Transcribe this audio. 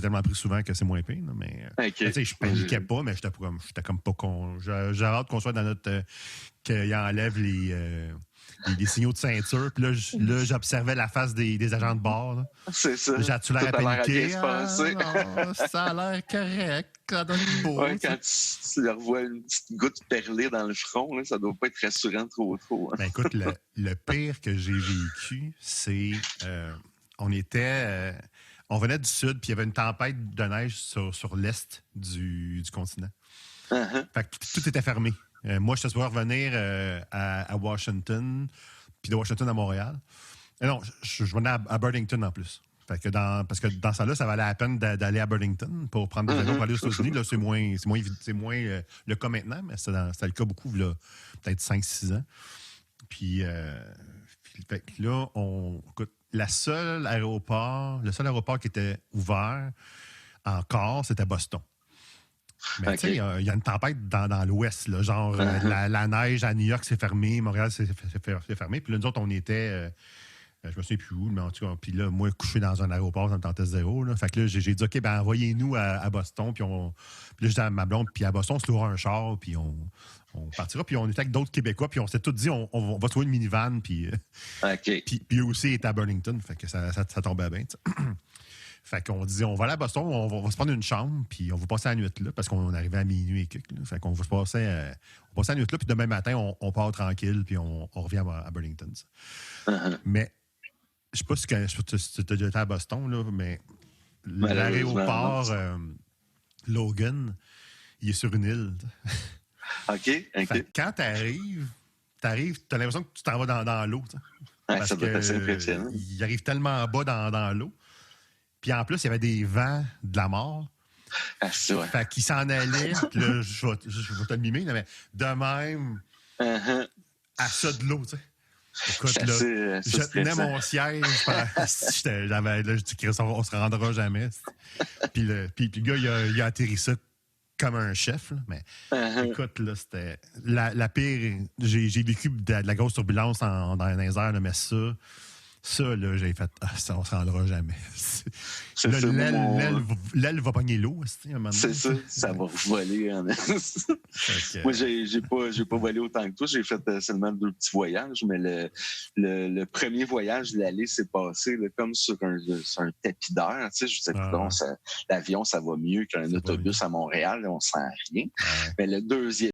tellement pris souvent que c'est moins pire. Là, mais tu sais, je paniquais pas, mais j'étais comme pas con. J'avais hâte qu'on soit dans notre... qu'il enlève les signaux de ceinture. Puis là, j'observais la face des agents de bord. Là. C'est ça. J'ai-tu l'air à paniquer? Non, ça a l'air correct. Ça donne beau. Ouais, quand tu leur vois une petite goutte perlée dans le front, là, ça doit pas être rassurant trop. Hein. Ben écoute, le pire que j'ai vécu, c'est... on venait du sud, puis il y avait une tempête de neige sur l'est du continent. Uh-huh. Fait que tout était fermé. Moi, je supposé revenir à Washington, puis de Washington à Montréal. Non, je venais à Burlington en plus. Fait que parce que dans ça là, ça valait la peine d'aller à Burlington pour prendre des avions pour aller aux États-Unis. Là, c'est moins le cas maintenant, mais c'était le cas beaucoup, là, peut-être 5-6 ans. Puis, fait que là, écoute, le seul aéroport qui était ouvert encore, c'était Boston. Mais tu sais, il y a une tempête dans l'ouest, là, genre la neige à New York s'est fermée, Montréal s'est fermé. Puis là, nous autres, on était, je me souviens plus où, mais en tout cas, puis là, moi, couché dans un aéroport, ça me tentait zéro. Là. Fait que là, j'ai dit, OK, ben envoyez-nous à Boston. Puis là, je dis à ma blonde, puis à Boston, on se louera un char, puis on partira. Puis on était avec d'autres Québécois, puis on s'est tous dit, on va trouver une minivan, puis puis eux aussi étaient à Burlington. Fait que ça tombait bien, tu sais. Fait qu'on dit, on va aller à Boston, on va se prendre une chambre, puis on va passer la nuit là, parce qu'on arrivait à minuit et quelques. Là. Fait qu'on va se passer la nuit là, puis demain matin, on part tranquille, puis on revient à Burlington. Uh-huh. Mais, je sais pas si tu as déjà été à Boston, là, mais l'aéroport Logan, il est sur une île. OK. Fait quand t'arrives, t'as l'impression que tu t'en vas dans l'eau. Ouais, ça doit être assez impressionnant. Il arrive tellement bas dans l'eau. Puis en plus, il y avait des vents de la mort. Ah, c'est vrai. Fait qu'il s'en allait. Puis là, je vais te le mimer, mais de même, à ça de l'eau, tu sais. Écoute, là, je tenais mon siège. Je dis qu'on se rendra jamais. Puis le gars, il a atterri ça comme un chef. Là, mais écoute, là, c'était la pire. J'ai vécu de la grosse turbulence dans les airs, là, mais ça, là, j'ai fait, ça, on se rendra jamais. L'aile va pogner l'eau. C'est ça, ça va voler. Moi, j'ai pas volé autant que toi. J'ai fait seulement 2 petits voyages, mais le premier voyage, l'aller s'est passé là, comme sur un tapis d'air. Tu sais, je disais, l'avion, ça va mieux qu'un autobus à Montréal. Là, on sent rien. Mais le deuxième